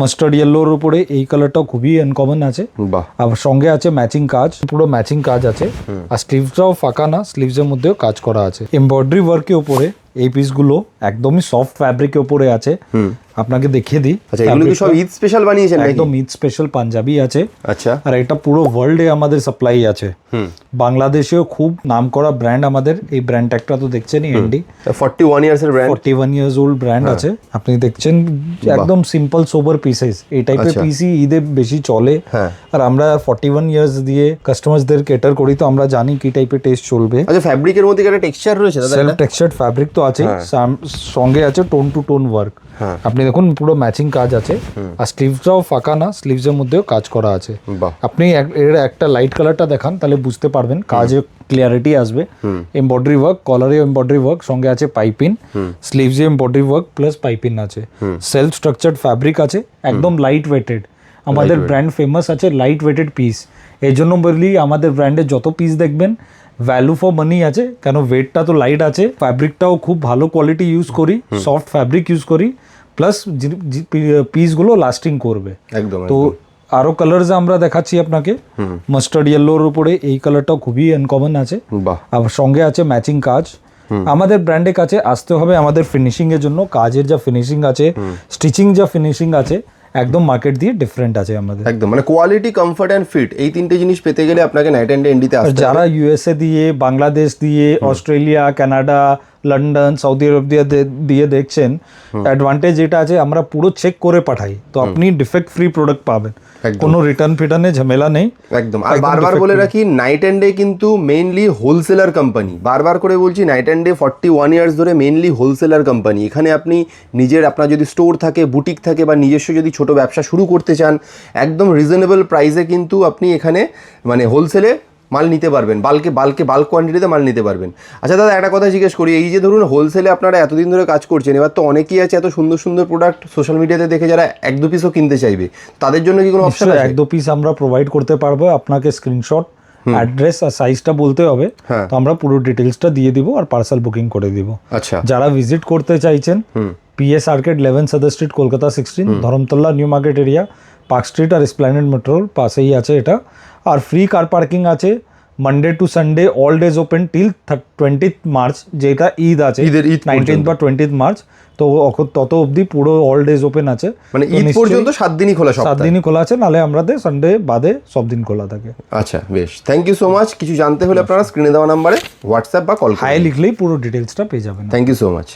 Mustard ইয়েলোর উপরে এই কালারটাও খুবই আনকমন আছে। বাহ, আর সঙ্গে আছে ম্যাচিং কাজ, পুরো ম্যাচিং কাজ আছে। আর স্লিভসটাও ফাঁকা না, স্লিভসের মধ্যেও কাজ করা আছে। এমব্রয়ডারি ওয়ার্কের উপরে এই পিসগুলো একদমই সফট ফ্যাব্রিকের উপরে আছে। আপনাকে দেখিয়ে দিই। আচ্ছা এগুলো কি সব ঈদ স্পেশাল বানিয়েছেন নাকি? একদম ঈদ স্পেশাল পাঞ্জাবি আছে। আচ্ছা, আর এটা পুরো ওয়ার্ল্ডে আমাদের সাপ্লাই আছে। বাংলাদেশেও খুব নামকরা ব্র্যান্ড আমাদের, এই ব্র্যান্ড একটা তো দেখছেনই, এনডি 41 ইয়ার্স এর ব্র্যান্ড, 41 ইয়ার্স ওল্ড ব্র্যান্ড আছে। আপনি দেখছেন একদম সিম্পল সোবার পিসেস, এই টাইপের পিসই ঈদে বেশি চলে। আর আমরা 41 ইয়ার্স দিয়ে কাস্টমারদের কেটার করি, তো আমরা জানি কি টাইপের টেস্ট চলবে। আচ্ছা ফ্যাব্রিকের মধ্যে একটা টেক্সচার রয়েছে দাদা? সেলফ টেক্সচার্ড ফ্যাব্রিক তো আছে, সঙ্গে আছে টোন টু টোন ওয়ার্ক। আপনি দেখুন পুরো ম্যাচিং কাজ আছে। আর স্লিভসটাও ফাঁকা না, স্লিভসের মধ্যেও কাজ করা আছে। আপনি এর একটা লাইট কালারটা দেখান, তাহলে বুঝতে পারবেন কাজে ক্লিয়ারিটি আসবে। এমব্রয়ডারি ওয়ার্ক, কলারে এমব্রয়ডারি ওয়ার্ক, সঙ্গে আছে পাইপিং, স্লিভসে এমব্রয়ডারি ওয়ার্ক প্লাস পাইপিং আছে। সেলফ স্ট্রাকচার্ড ফ্যাব্রিক আছে, একদম লাইট ওয়েটেড। আমাদের ব্র্যান্ড ফেমাস আছে লাইট ওয়েটেড পিস, এই জন্য বলি আমাদের ব্র্যান্ডে যত পিস দেখবেন ভ্যালু ফর মানি আছে, কেন ওয়েটটা তো লাইট আছে। ফ্যাব্রিকটাও খুব ভালো কোয়ালিটি ইউজ করি, সফট ফ্যাব্রিক ইউজ করি, প্লাস পিসগুলো লাস্টিং করবে একদম। তো আরো কালারস আমরা দেখাচ্ছি আপনাকে। মাস্টার্ড ইয়েলোর উপরে এই কালারটাও খুবই আনকমন আছে। আর সঙ্গে আছে ম্যাচিং কাজ। আমাদের ব্র্যান্ডের কাছে আসতে হবে আমাদের ফিনিশিং এর জন্য। কাজের যা ফিনিশিং আছে, স্টিচিং যা ফিনিশিং আছে, একদম মার্কেট দিয়ে ডিফারেন্ট আছে আমাদের। একদম মানে কোয়ালিটি, কমফর্ট এন্ড ফিট, এই তিনটে জিনিস পেতে গেলে আপনাকে নাইট এন্ড এনডিতে আসতে হবে। যারা ইউএসএ দিয়ে, বাংলাদেশ দিয়ে, অস্ট্রেলিয়া, কানাডা, লন্ডন, সৌদি আরব দিয়ে দেখছেন, অ্যাডভান্টেজ যেটা আছে আমরা পুরো চেক করে পাঠাই, তো আপনি ডিফেক্ট ফ্রি প্রোডাক্ট পাবেন, কোনো রিটার্ন ফিটার্নে ঝামেলা নেই একদম। আর বারবার বলে রাখি, নাইট এন্ড ডে কিন্তু মেইনলি হোলসেলার কোম্পানি, বারবার করে বলছি, নাইট এন্ড ডে 41 ইয়ার্স ধরে মেইনলি হোলসেলার কোম্পানি। এখানে আপনি আপনার যদি স্টোর থাকে, বুটিক থাকে, বা নিজস্ব যদি ছোট ব্যবসা শুরু করতে চান, একদম রিজনেবল প্রাইসে কিন্তু আপনি এখানে মানে হোলসেলে মাল নিতে পারবেন, বাল্ক কোয়ান্টিটিতে মাল নিতে পারবেন। আচ্ছা দাদা একটা কথা জিজ্ঞেস করি, এই যে ধরুন হোলসেলে আপনারা এতদিন ধরে কাজ করছেন, এবার তো অনেকেই আছে এত সুন্দর সুন্দর প্রোডাক্ট সোশ্যাল মিডিয়াতে দেখে যারা 1-2 পিসও কিনতে চাইবে, তাদের জন্য কি কোনো অপশন আছে? 1-2 পিস আমরা প্রোভাইড করতে পারবো। আপনাকে স্ক্রিনশট, অ্যাড্রেস আর সাইজটা বলতে হবে, তো আমরা পুরো ডিটেলসটা দিয়ে দিব আর পার্সেল বুকিং করে দিব। আচ্ছা, যারা ভিজিট করতে চাইছেন, PS arcade 11 Sudder Street, Kolkata 16, Dharmatala New Market area, Park Street আর এসপ্ল্যানেড মেট্রোর পাশেই আছে এটা। আর ফ্রি কার পার্কিং আছে Monday to Sunday, all days open till 20th March, যেটা ঈদ আছে, 19th বা 20th মার্চ, তো তত অবধি পুরো অল ডেজ ওপেন আছে। মানে ঈদ পর্যন্ত 7 দিনই খোলা, 7 দিনই খোলা আছে, নালে আমাদের সানডে বাদে সব দিন খোলা থাকে। আচ্ছা বেশ, থ্যাংক ইউ সো মাচ। কিছু জানতে হলে আপনারা স্ক্রিনে দেওয়া নাম্বারে হোয়াটসঅ্যাপ বা কল হাই লিখলেই পুরো ডিটেলসটা পেয়ে যাবেন। Thank you so much.